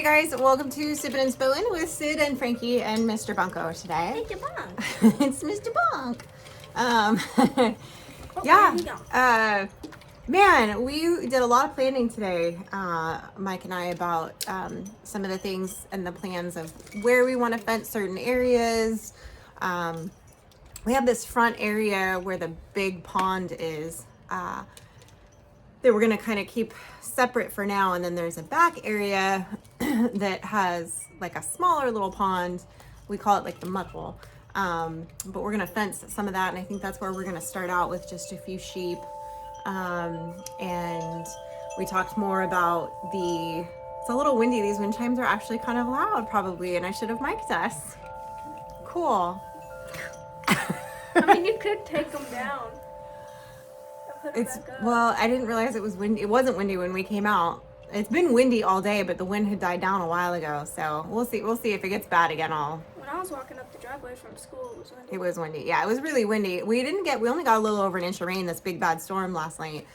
guys, welcome to Sippin Spillin with Syd and Frankie and Mr. Bunko today. Mr. Bunk. It's Mr. Bunk. Yeah. Man, we did a lot of planning today, Mike and I, about some of the things and the plans of where we want to fence certain areas. We have this front area where the big pond is that we're going to kind of keep separate for now, and then there's a back area that has like a smaller little pond. We call it like the mud hole, but we're going to fence some of that, and I think that's where we're going to start out with just a few sheep. And we talked more about it's a little windy. These wind chimes are actually kind of loud probably, and I should have mic'd us. Cool. I mean, you could take them down. Well, I didn't realize it was windy. It wasn't windy when we came out. It's been windy all day, but the wind had died down a while ago. So we'll see. We'll see if it gets bad again. When I was walking up the driveway from school, it was windy. It was windy. Yeah, it was really windy. We only got a little over an inch of rain. This big bad storm last night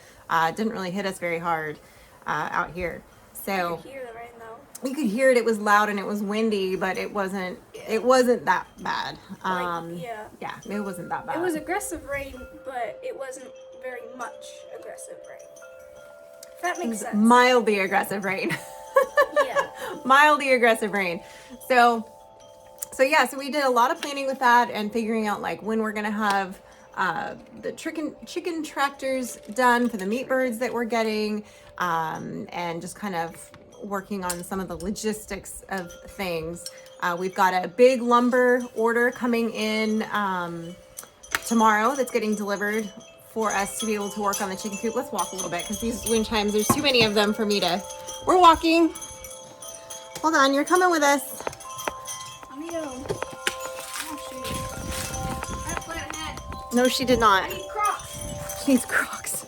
didn't really hit us very hard out here. So you could hear the rain though. You could hear it. It was loud and it was windy, but it wasn't that bad. Yeah, it wasn't that bad. It was aggressive rain, but it wasn't very much aggressive rain. If that makes sense. Mildly aggressive rain. Yeah. Mildly aggressive rain. So we did a lot of planning with that and figuring out like when we're gonna have the chicken tractors done for the meat birds that we're getting, and just kind of working on some of the logistics of things. We've got a big lumber order coming in tomorrow that's getting delivered for us to be able to work on the chicken coop. Let's walk a little bit because these wind chimes, there's too many of them for me to. We're walking. Hold on, you're coming with us. Let me go. Oh, shoot. I plan ahead. No, she did not. I need Crocs. She needs Crocs.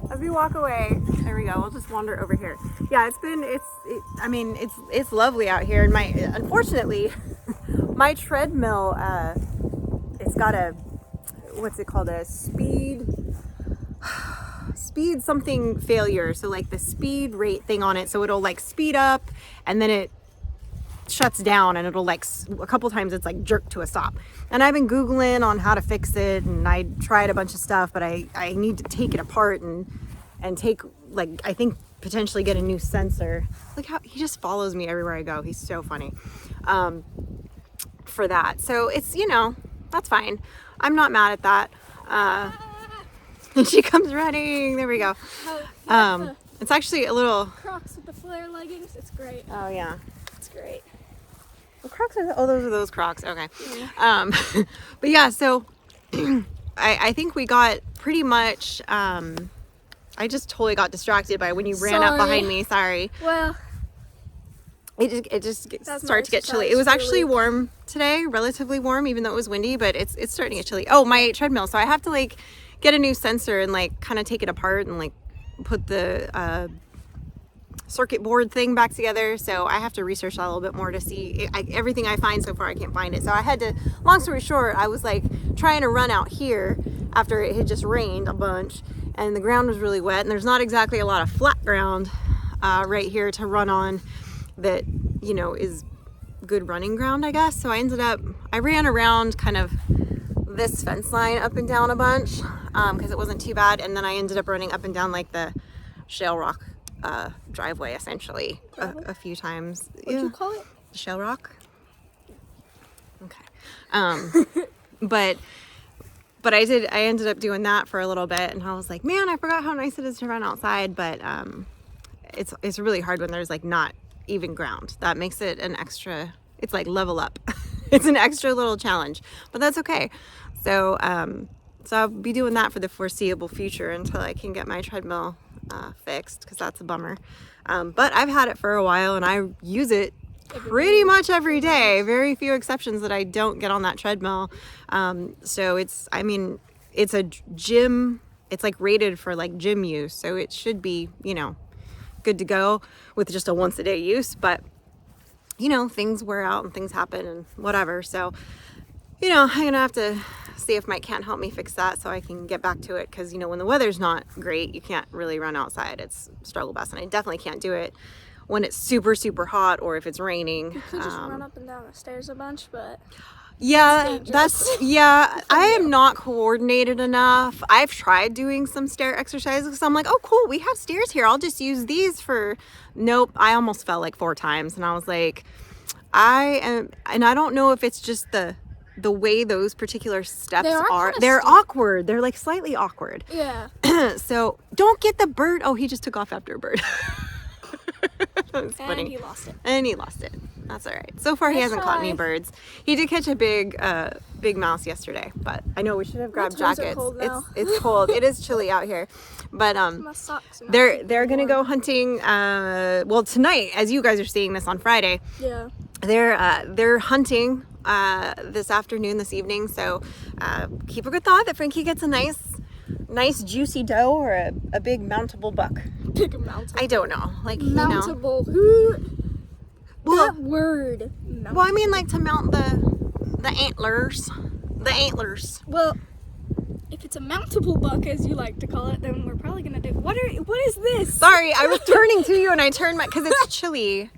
As we walk away, there we go. We'll just wander over here. Yeah, it's lovely out here. And unfortunately, my treadmill, it's got what's it called? A speed something failure. So like the speed rate thing on it. So it'll like speed up and then it shuts down, and it'll like a couple times it's like jerked to a stop. And I've been Googling on how to fix it, and I tried a bunch of stuff, but I need to take it apart and take, like, I think potentially get a new sensor. Look how he just follows me everywhere I go. He's so funny for that. So it's, that's fine. I'm not mad at that. And she comes running. There we go. It's actually a little Crocs with the flare leggings. It's great. Oh yeah, it's great. Well, Crocs those are those Crocs. Okay. Yeah. But yeah, so I think we got pretty much. I just totally got distracted by when you ran up behind me. Sorry. Well, it just started to get chilly. It was actually warm today, relatively warm, even though it was windy. But it's starting to get chilly. Oh, my treadmill. So I have to like get a new sensor and like kind of take it apart and like put the circuit board thing back together. So I have to research that a little bit more to see. Everything I find so far, I can't find it. So I had to. Long story short, I was like trying to run out here after it had just rained a bunch. And the ground was really wet, and there's not exactly a lot of flat ground right here to run on that, is good running ground, I guess. So I ran around kind of this fence line up and down a bunch because it wasn't too bad. And then I ended up running up and down like the shale rock driveway, essentially, a few times. What'd you call it? Shale rock? Okay. But I ended up doing that for a little bit, and I was like, man, I forgot how nice it is to run outside. But it's really hard when there's like not even ground. That makes it it's like level up. It's an extra little challenge, but that's okay. So I'll be doing that for the foreseeable future until I can get my treadmill fixed, because that's a bummer. But I've had it for a while, and I use it pretty much every day. Very few exceptions that I don't get on that treadmill. So it's a gym. It's like rated for like gym use. So it should be, good to go with just a once a day use. But, things wear out and things happen and whatever. So, I'm going to have to see if Mike can't help me fix that so I can get back to it. Because, you know, when the weather's not great, you can't really run outside. It's struggle bus. And I definitely can't do it when it's super, super hot or if it's raining. You could just run up and down the stairs a bunch, but... Yeah, I am not coordinated enough. I've tried doing some stair exercises because I'm like, oh, cool, we have stairs here. I'll just use these for... Nope, I almost fell like 4 times. And I was like, and I don't know if it's just the way those particular steps are. They're awkward. They're like slightly awkward. Yeah. So don't get the bird. Oh, he just took off after a bird. And he lost it. And he lost it. That's all right. So far, he hasn't caught any birds. He did catch a big mouse yesterday, but I know we should have grabbed jackets. It's cold. It is chilly out here, but my socks are they're gonna go hunting. Well, tonight, as you guys are seeing this on Friday. Yeah. They're hunting this afternoon, this evening. So keep a good thought that Frankie gets a nice juicy doe or a big mountable buck. Big mountable. I don't know, like mountable. Well, that word. Mountable. Well, I mean, like to mount the antlers. The antlers. Well, if it's a mountable buck, as you like to call it, then we're probably gonna do. What is this? Sorry, I was turning to you and I turned because it's chilly.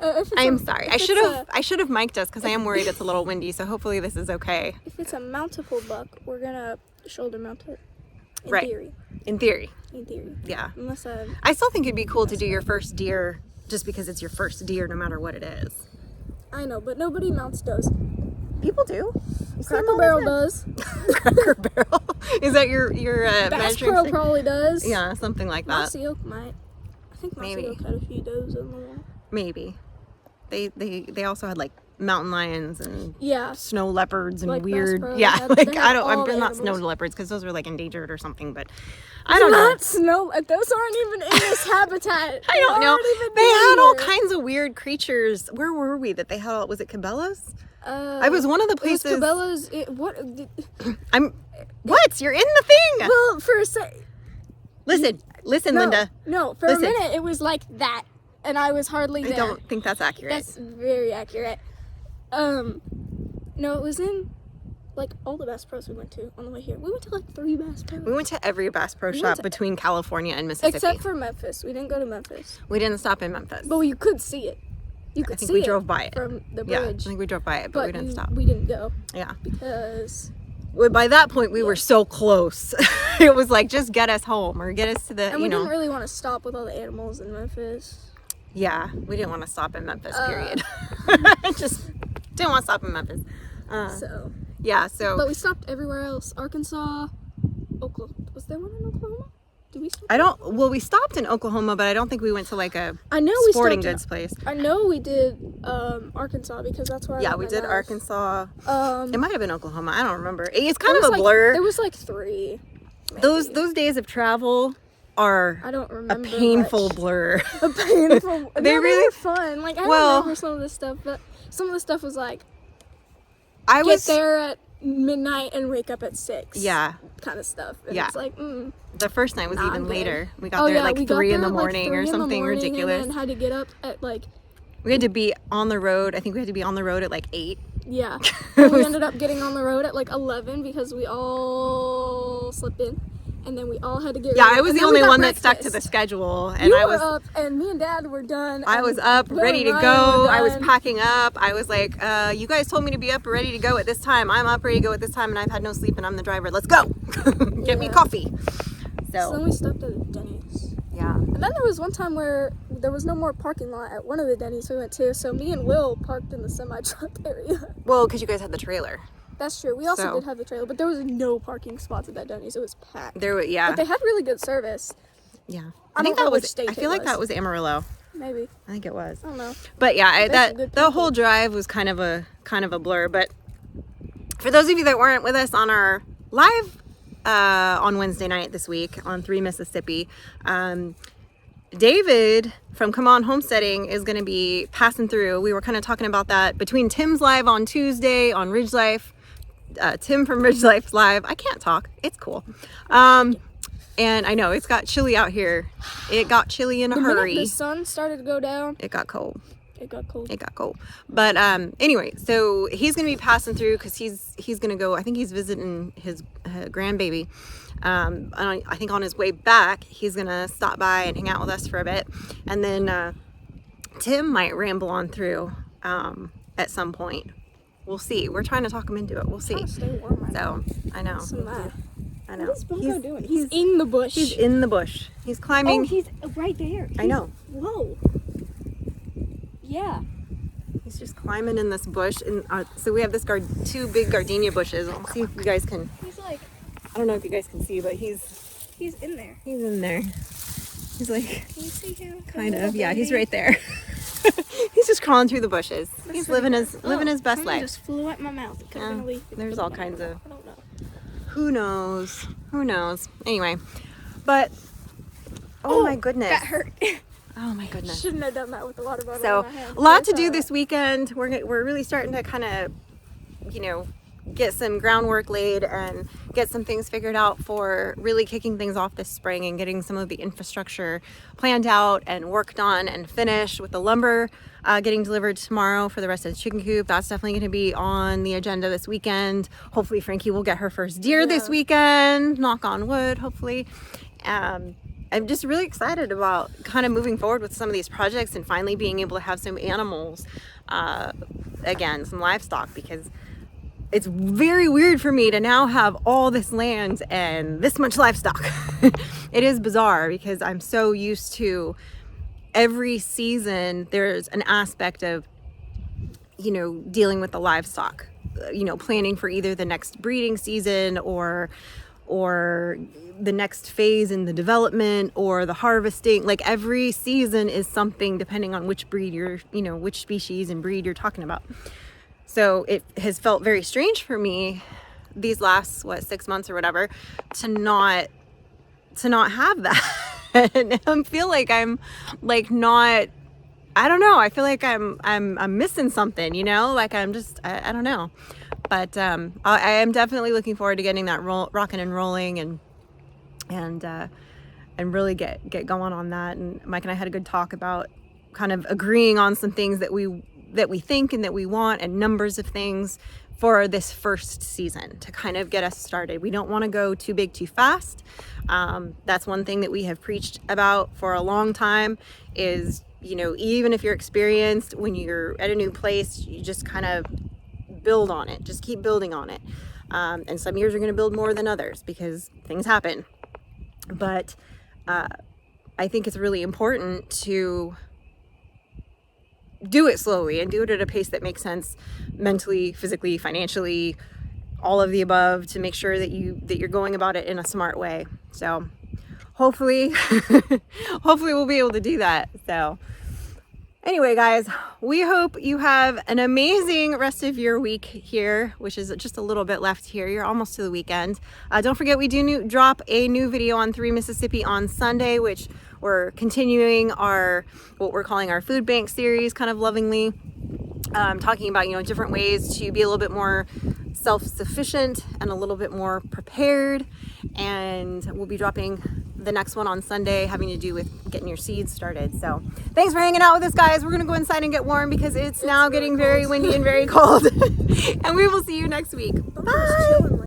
I'm sorry. I should have mic'd us because I am worried it's a little windy. So hopefully this is okay. If it's a mountable buck, we're gonna shoulder mount it. In theory. Yeah. Unless I still think it'd be cool to do your first deer just because it's your first deer, no matter what it is. I know, but nobody mounts does. People do. Cracker Barrel does. Cracker Barrel. Is that your Bass Pro probably does. Yeah, something like that. Mossy Oak might. I think Mossy Oak had a few does in the wall. Maybe. They also had like mountain lions and snow leopards and like weird. Pro, yeah, like I'm not snow leopards because those are like endangered or something, but I don't know. Those aren't even in this habitat. I don't know. They had all kinds of weird creatures. Where were we that they had? Was it Cabela's? I was one of the places. It was Cabela's. What? You're in the thing. Well, for a sec. Listen, Linda. No, for a minute it was like that, and I was hardly there. I don't think that's accurate. That's very accurate. No, it was in like all the Bass Pros we went to on the way here. We went to like 3 Bass Pros. We went to every Bass Pro shop between California and Mississippi. Except for Memphis. We didn't go to Memphis. We didn't stop in Memphis. But you could see it. I think we drove by it from the bridge. Yeah, I think we drove by it, but we didn't stop. We didn't go. Yeah. Because... Well, by that point, we were so close. It was like, just get us home or get us to the, And we didn't really want to stop with all the animals in Memphis. Yeah, we didn't want to stop in Memphis, period. Just didn't want to stop in Memphis. Yeah, so... But we stopped everywhere else. Arkansas, Oklahoma. Was there one in Oklahoma? Did we stop? We stopped in Oklahoma, but I don't think we went to like a sporting goods place. I know we did Arkansas because that's where I we did Arkansas. It might have been Oklahoma. I don't remember. It's kind of a blur. There was like 3. Maybe. Those days of travel are a painful blur. A painful. They were fun. Like I don't remember some of this stuff, but some of the stuff was like get there at midnight and wake up at 6. Yeah. Kind of stuff. And it's like, The first night was even later. We got there at like 3 in the morning or something ridiculous. And then had to get up at like... We had to be on the road. I think we had to be on the road at like 8. Yeah. And we ended up getting on the road at like 11 because we all slept in. And then we all had to get ready. Yeah, I was the only one that stuck to the schedule. And you were up, and me and Dad were done. I was up, ready to go. I was packing up. I was like, you guys told me to be up, ready to go at this time. I'm up, ready to go at this time, and I've had no sleep, and I'm the driver. Let's go. Get me coffee. So then we stopped at a Denny's. Yeah. And then there was one time where there was no more parking lot at one of the Denny's we went to, so me and Will parked in the semi-truck area. Well, because you guys had the trailer. That's true. We also did have the trailer, but there was no parking spots at that Denny's. It was packed. There was, yeah. But they had really good service. Yeah. I think that was. I feel like that was Amarillo. Maybe. I think it was. I don't know. But yeah, the whole drive was kind of a blur. But for those of you that weren't with us on our live on Wednesday night this week on 3 Mississippi, David from Come On Homesteading is going to be passing through. We were kind of talking about that between Tim's live on Tuesday on Ridge Life. Tim from Ridge Life's live. I can't talk. It's cool. And I know it's got chilly out here. It got chilly in a hurry. The sun started to go down. It got cold. It got cold. It got cold. But anyway, so he's going to be passing through because he's going to go, I think he's visiting his grandbaby. And I think on his way back, he's going to stop by and hang out with us for a bit. And then Tim might ramble on through at some point. We'll see. We're trying to talk him into it. We'll see. Stay warm right now. I know. I know. What is Bunko doing? He's in the bush. He's in the bush. He's climbing. Oh, he's right there. I know. Whoa. Yeah. He's just climbing in this bush. And so we have this two big gardenia bushes. I'll see if you guys can. He's like. I don't know if you guys can see, but he's in there. He's in there. He's like. Can you see him? Kind of. Yeah, he's right there. He's just crawling through the bushes. He's living his best life. Just flew at my mouth. It could have been a leaf. There's all kinds of. I don't know. Who knows? Who knows? Anyway, but oh my goodness, that hurt. Oh my goodness. Shouldn't have done that with the water bottle. So in my hand. a lot to do this weekend. We're really starting to kind of, get some groundwork laid and get some things figured out for really kicking things off this spring and getting some of the infrastructure planned out and worked on and finished, with the lumber getting delivered tomorrow for the rest of the chicken coop. That's definitely going to be on the agenda this weekend. Hopefully Frankie will get her first deer this weekend. Knock on wood, hopefully. I'm just really excited about kind of moving forward with some of these projects and finally being able to have some animals again, some livestock, because it's very weird for me to now have all this land and this much livestock. It is bizarre because I'm so used to every season there's an aspect of, dealing with the livestock, planning for either the next breeding season or the next phase in the development or the harvesting. Like every season is something depending on which breed which species and breed you're talking about. So it has felt very strange for me these last 6 months or whatever to not have that. And I feel like I'm like not, I don't know, I feel like I'm missing something, like I'm just I don't know. But I am definitely looking forward to getting that rocking and rolling and really get going on that. And Mike and I had a good talk about kind of agreeing on some things that we think and that we want, and numbers of things for this first season to kind of get us started. We don't want to go too big too fast. That's one thing that we have preached about for a long time is, even if you're experienced, when you're at a new place, you just kind of build on it. Just keep building on it. And some years are going to build more than others because things happen. But I think it's really important to do it slowly and do it at a pace that makes sense mentally, physically, financially, all of the above, to make sure that you're going about it in a smart way. So hopefully we'll be able to do that. So anyway, guys, we hope you have an amazing rest of your week here, which is just a little bit left here. You're almost to the weekend. Don't forget, we do drop a new video on 3 Mississippi on Sunday, which we're continuing what we're calling our food bank series, kind of lovingly, talking about, different ways to be a little bit more self-sufficient and a little bit more prepared. And we'll be dropping the next one on Sunday, having to do with getting your seeds started. So thanks for hanging out with us, guys. We're gonna go inside and get warm because it's now getting very windy and very cold. And we will see you next week. Bye.